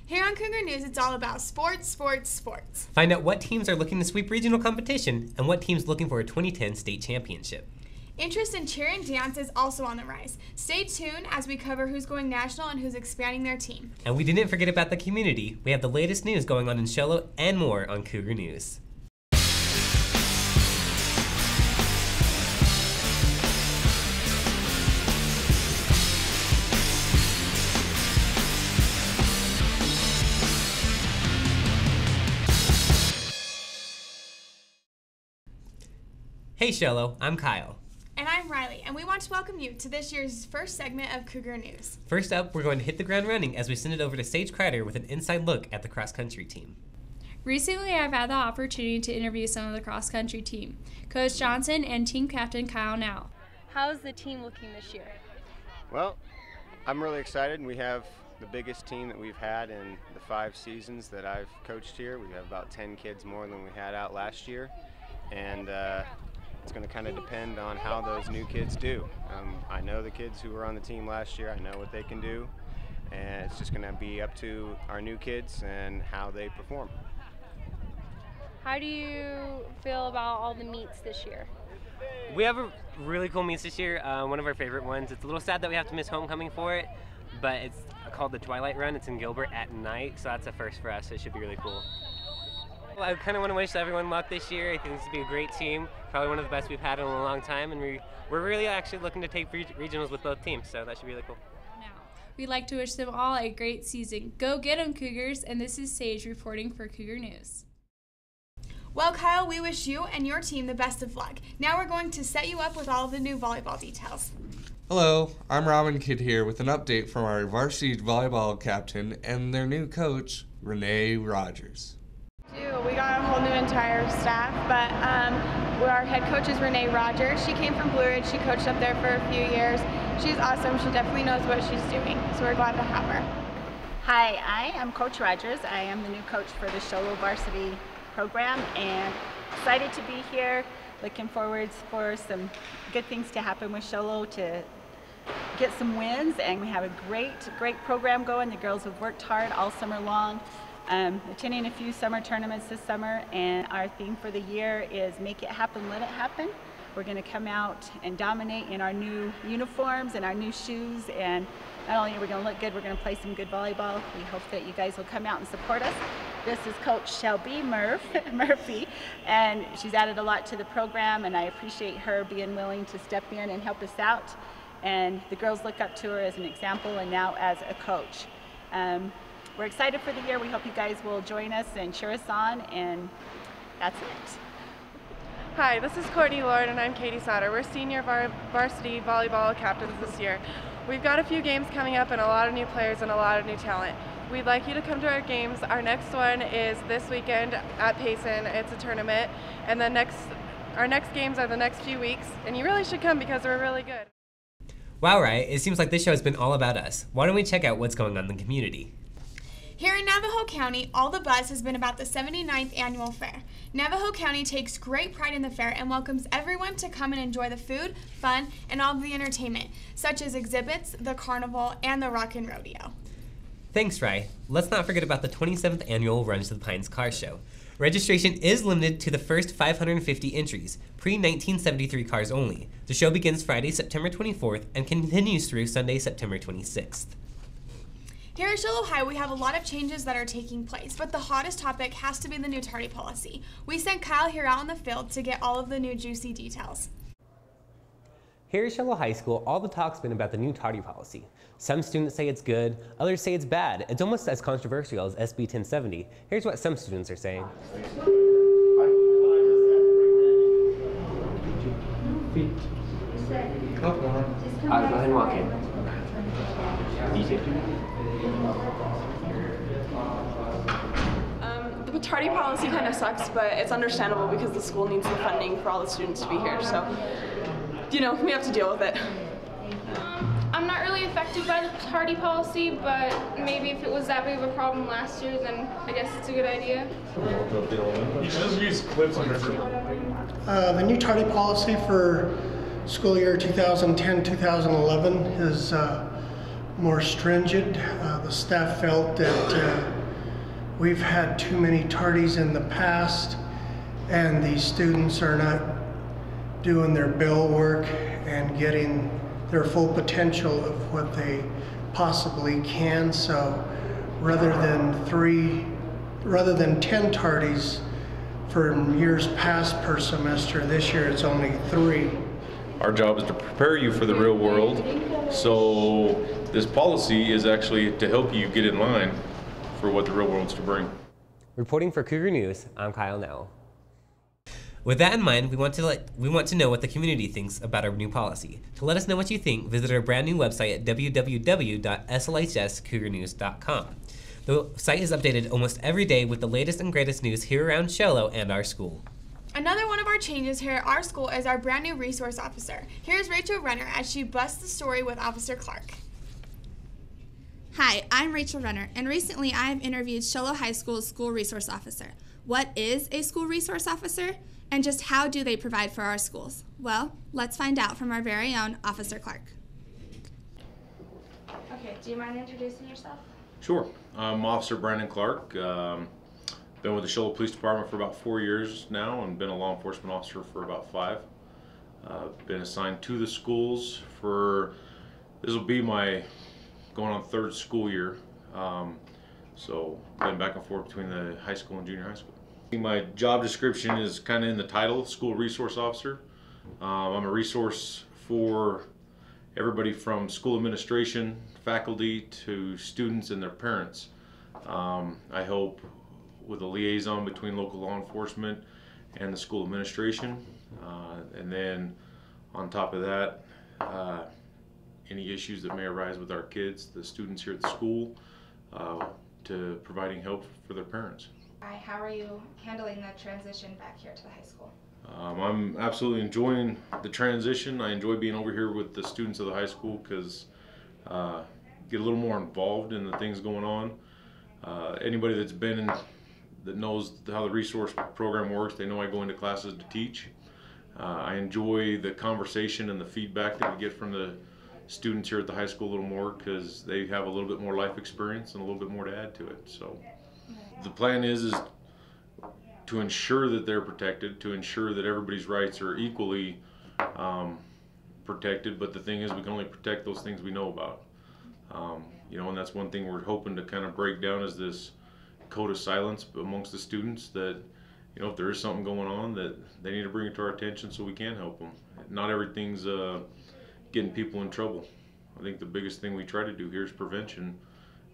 Here on Cougar News, it's all about sports, sports, sports. Find out what teams are looking to sweep regional competition and what team's looking for a 2010 state championship. Interest in cheer and dance is also on the rise. Stay tuned as we cover who's going national and who's expanding their team. And we didn't forget about the community. We have the latest news going on in Show and more on Cougar News. Hey Shello, I'm Kyle. And I'm Riley, and we want to welcome you to this year's first segment of Cougar News. First up, we're going to hit the ground running as we send it over to Sage Kreider with an inside look at the cross-country team. Recently, I've had the opportunity to interview some of the cross-country team, Coach Johnson and team captain Kyle Nowell. How's the team looking this year? Well, I'm really excited. We have the biggest team that we've had in the 5 seasons that I've coached here. We have about 10 kids more than we had out last year, and it's going to kind of depend on how those new kids do. I know the kids who were on the team last year. I know what they can do, and it's just going to be up to our new kids and how they perform. How do you feel about all the meets this year? We have a really cool meets this year, one of our favorite ones. It's a little sad that we have to miss homecoming for it, but it's called the Twilight Run. It's in Gilbert at night, so that's a first for us. So it should be really cool. Well, I kind of want to wish everyone luck this year. I think this will be a great team, probably one of the best we've had in a long time, and we're really actually looking to take regionals with both teams, so that should be really cool. Now, we'd like to wish them all a great season. Go get 'em, Cougars, and this is Sage reporting for Cougar News. Well, Kyle, we wish you and your team the best of luck. Now we're going to set you up with all of the new volleyball details. Hello, I'm Robin Kidd here with an update from our varsity volleyball captain and their new coach, Renee Rogers. We got a whole new entire staff, but our head coach is Renee Rogers. She came from Blue Ridge. She coached up there for a few years. She's awesome. She definitely knows what she's doing, so we're glad to have her. Hi, I am Coach Rogers. I am the new coach for the Sholo Varsity program, and excited to be here. Looking forward for some good things to happen with Sholo, to get some wins, and we have a great program going. The girls have worked hard all summer long. Attending a few summer tournaments this summer, and our theme for the year is make it happen, let it happen. We're going to come out and dominate in our new uniforms and our new shoes, and not only are we going to look good, we're going to play some good volleyball. We hope that you guys will come out and support us. This is Coach Shelby Murphy, and she's added a lot to the program, and I appreciate her being willing to step in and help us out. And the girls look up to her as an example and now as a coach. We're excited for the year. We hope you guys will join us and cheer us on, and that's it. Hi, this is Courtney Lord, and I'm Katie Sauder. We're senior varsity volleyball captains this year. We've got a few games coming up and a lot of new players and a lot of new talent. We'd like you to come to our games. Our next one is this weekend at Payson. It's a tournament, and our next games are the next few weeks, and you really should come because we're really good. Wow, right? It seems like this show has been all about us. Why don't we check out what's going on in the community? Here in Navajo County, all the buzz has been about the 79th Annual Fair. Navajo County takes great pride in the fair and welcomes everyone to come and enjoy the food, fun, and all of the entertainment, such as exhibits, the carnival, and the Rockin' Rodeo. Thanks, Rye. Let's not forget about the 27th Annual Run to the Pines Car Show. Registration is limited to the first 550 entries, pre-1973 cars only. The show begins Friday, September 24th and continues through Sunday, September 26th. Here at Show High, we have a lot of changes that are taking place, but the hottest topic has to be the new Tardy policy. We sent Kyle here out in the field to get all of the new juicy details. Here at Shello High School, all the talk's been about the new Tardy policy. Some students say it's good, others say it's bad. It's almost as controversial as SB 1070. Here's what some students are saying. Go ahead and walk in. The tardy policy kind of sucks, but it's understandable because the school needs the funding for all the students to be here, so, you know, we have to deal with it. I'm not really affected by the tardy policy, but maybe if it was that big of a problem last year, then I guess it's a good idea. The new tardy policy for school year 2010-2011 is more stringent. The staff felt that we've had too many tardies in the past, and these students are not doing their bill work and getting their full potential of what they possibly can. So rather than 10 tardies from years past per semester, this year it's only 3. Our job is to prepare you for the real world, so this policy is actually to help you get in line for what the real world's to bring. Reporting for Cougar News, I'm Kyle Nowell. With that in mind, we want to know what the community thinks about our new policy. To let us know what you think, visit our brand new website at www.slhscougarnews.com. The site is updated almost every day with the latest and greatest news here around Show and our school. Another one of our changes here at our school is our brand new resource officer. Here's Rachel Renner as she busts the story with Officer Clark. Hi, I'm Rachel Renner, and recently I have interviewed Show High School's school resource officer. What is a school resource officer, and just how do they provide for our schools? Well, let's find out from our very own Officer Clark. Okay, do you mind introducing yourself? Sure. I'm Officer Brandon Clark. Been with the Show Police Department for about 4 years now and been a law enforcement officer for about 5. Been assigned to the schools for, this will be my going on 3rd school year. So been back and forth between the high school and junior high school. My job description is kind of in the title, School Resource Officer. I'm a resource for everybody from school administration, faculty, to students and their parents. I help with a liaison between local law enforcement and the school administration. And then on top of that, any issues that may arise with our kids, the students here at the school, to providing help for their parents. Hi, how are you handling the transition back here to the high school? I'm absolutely enjoying the transition. I enjoy being over here with the students of the high school because get a little more involved in the things going on. Anybody that's been in, that knows how the resource program works, they know I go into classes to teach. I enjoy the conversation and the feedback that we get from the students here at the high school a little more because they have a little bit more life experience and a little bit more to add to it. So the plan is to ensure that they're protected, to ensure that everybody's rights are equally protected, but the thing is we can only protect those things we know about. You know, and that's one thing we're hoping to kind of break down is this code of silence amongst the students that, you know, if there is something going on that they need to bring it to our attention so we can help them. Not everything's getting people in trouble. I think the biggest thing we try to do here is prevention,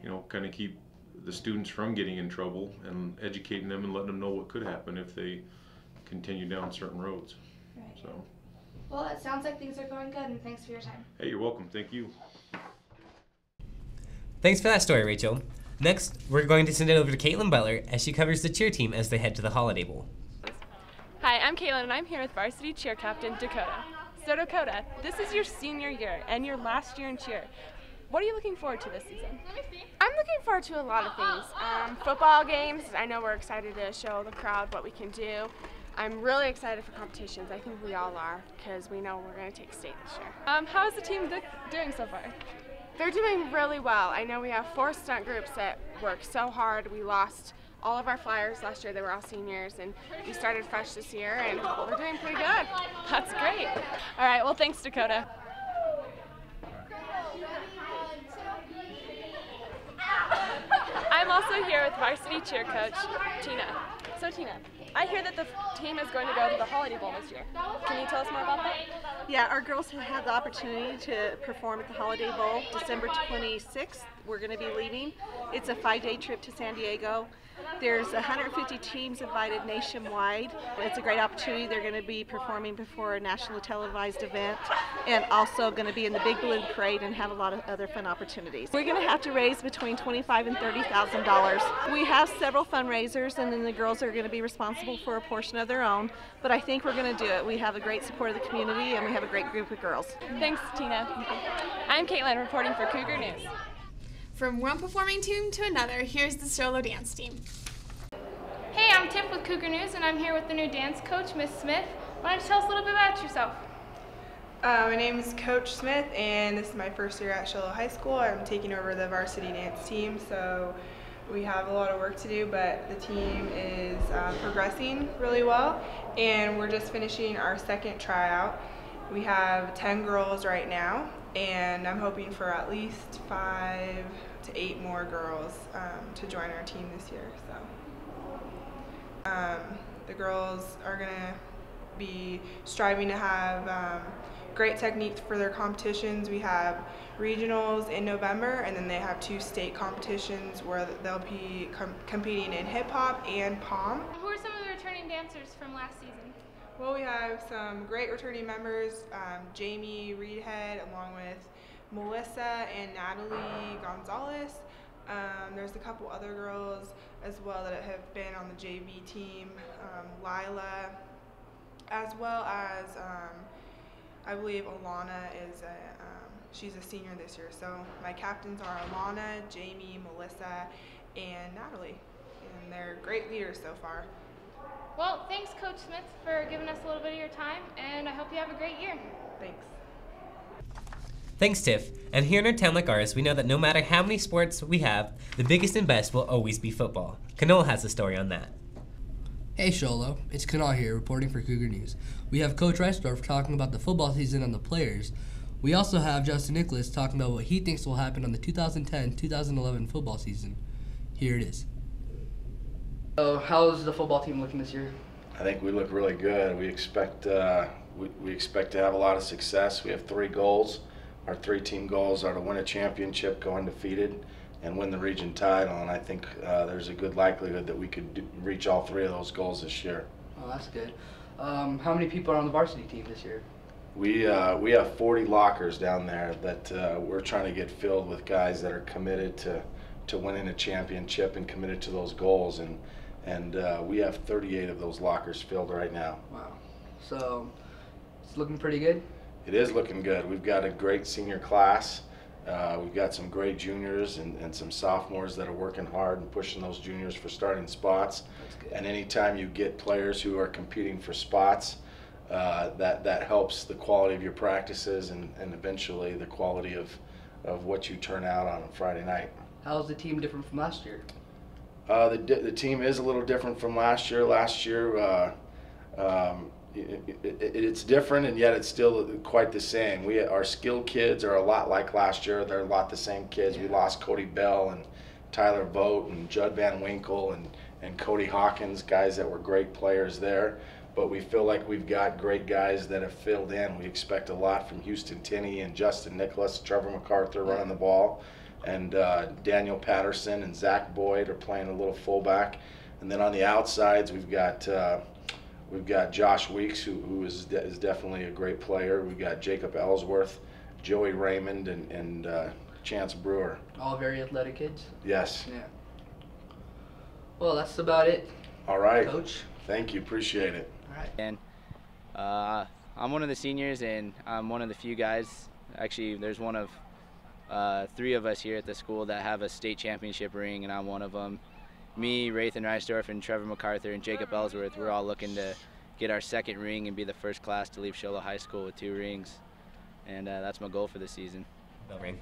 you know, kind of keep the students from getting in trouble and educating them and letting them know what could happen if they continue down certain roads. Right. So. Well, it sounds like things are going good, and thanks for your time. Hey, you're welcome. Thank you. Thanks for that story, Rachel. Next, we're going to send it over to Caitlin Butler as she covers the cheer team as they head to the Holiday Bowl. Hi, I'm Caitlin, and I'm here with Varsity Cheer Captain-Dakotah. So Dakotah, this is your senior year and your last year in cheer. What are you looking forward to this season? I'm looking forward to a lot of things. Football games, I know we're excited to show the crowd what we can do. I'm really excited for competitions. I think we all are because we know we're going to take state this year. How is the team doing so far? They're doing really well. I know we have 4 stunt groups that work so hard. We lost all of our flyers last year. They were all seniors, and we started fresh this year, and we're doing pretty good. That's great. All right, well, thanks, Dakotah. I'm also here with varsity cheer coach, Tina. So Tina, I hear that the team is going to go to the Holiday Bowl this year. Can you tell us more about that? Yeah, our girls have had the opportunity to perform at the Holiday Bowl December 26th. We're going to be leaving. It's a 5-day trip to San Diego. There's 150 teams invited nationwide. It's a great opportunity. They're going to be performing before a nationally televised event and also going to be in the Big Balloon Parade and have a lot of other fun opportunities. We're going to have to raise between $25,000 and $30,000. We have several fundraisers, and then the girls are going to be responsible for a portion of their own, but I think we're going to do it. We have a great support of the community, and we have a great group of girls. Thanks, Tina. I'm Caitlin reporting for Cougar News. From one performing team to another, here's the solo dance team. Hey, I'm Tiff with Cougar News, and I'm here with the new dance coach, Miss Smith. Why don't you tell us a little bit about yourself? My name is Coach Smith, and this is my first year at Show High School. I'm taking over the varsity dance team, so We have a lot of work to do, but the team is progressing really well, and we're just finishing our second tryout. We have 10 girls right now, and I'm hoping for at least 5 to 8 more girls to join our team this year. So the girls are going to be striving to have great techniques for their competitions. We have regionals in November, and then they have 2 state competitions where they'll be competing in hip hop and pom. Who are some of the returning dancers from last season? Well, we have some great returning members, Jamie Reedhead, along with Melissa and Natalie Gonzalez. There's a couple other girls as well that have been on the JV team, Lila, as well as I believe Alana is she's a senior this year. So my captains are Alana, Jamie, Melissa, and Natalie, and they're great leaders so far. Well, thanks, Coach Smith, for giving us a little bit of your time, and I hope you have a great year. Thanks. Thanks, Tiff. And here in a town like ours, we know that no matter how many sports we have, the biggest and best will always be football. Kanol has a story on that. Hey Sholo, it's Kanal here reporting for Cougar News. We have Coach Reisdorf talking about the football season and the players. We also have Justin Nicholas talking about what he thinks will happen on the 2010-2011 football season. Here it is. So how's the football team looking this year? I think we look really good. We expect to have a lot of success. We have 3 goals. Our 3-team goals are to win a championship, go undefeated, and win the region title. And I think there's a good likelihood that we could reach all 3 of those goals this year. Oh, that's good. How many people are on the varsity team this year? We have 40 lockers down there that we're trying to get filled with guys that are committed to winning a championship and committed to those goals. And we have 38 of those lockers filled right now. Wow. So it's looking pretty good? It is looking good. We've got a great senior class. We've got some great juniors and some sophomores that are working hard and pushing those juniors for starting spots. That's good. And anytime you get players who are competing for spots, that helps the quality of your practices and eventually the quality of what you turn out on a Friday night. How's the team different from last year? The team is a little different from last year. Last year, it's different, and yet it's still quite the same. Our skilled kids are a lot like last year. They're a lot the same kids. We lost Cody Bell and Tyler Vogt and Judd Van Winkle and Cody Hawkins, guys that were great players there. But we feel like we've got great guys that have filled in. We expect a lot from Houston Tinney and Justin Nicholas, Trevor MacArthur running the ball. And Daniel Patterson and Zach Boyd are playing a little fullback. And then on the outsides, we've got Josh Weeks, who is definitely a great player. We've got Jacob Ellsworth, Joey Raymond, and Chance Brewer. All very athletic kids? Yes. Yeah. Well, that's about it. All right. Coach. Thank you. Appreciate it. All right. And I'm one of the seniors, and I'm one of the few guys. Actually, there's one of 3 of us here at the school that have a state championship ring, and I'm one of them. Me, Rathan Reisdorf, and Trevor MacArthur, and Jacob Ellsworth, we're all looking to get our 2nd ring and be the first class to leave Sholo High School with 2 rings. And that's my goal for the season. Bell ring.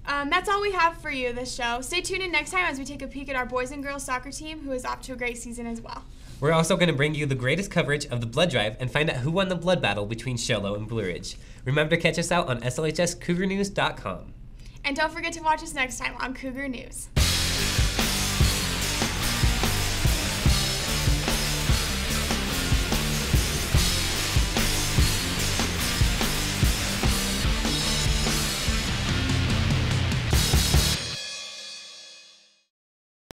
That's all we have for you this show. Stay tuned in next time as we take a peek at our boys and girls soccer team, who is off to a great season as well. We're also going to bring you the greatest coverage of the blood drive and find out who won the blood battle between Sholo and Blue Ridge. Remember to catch us out on SLHS CougarNews.com. And don't forget to watch us next time on Cougar News.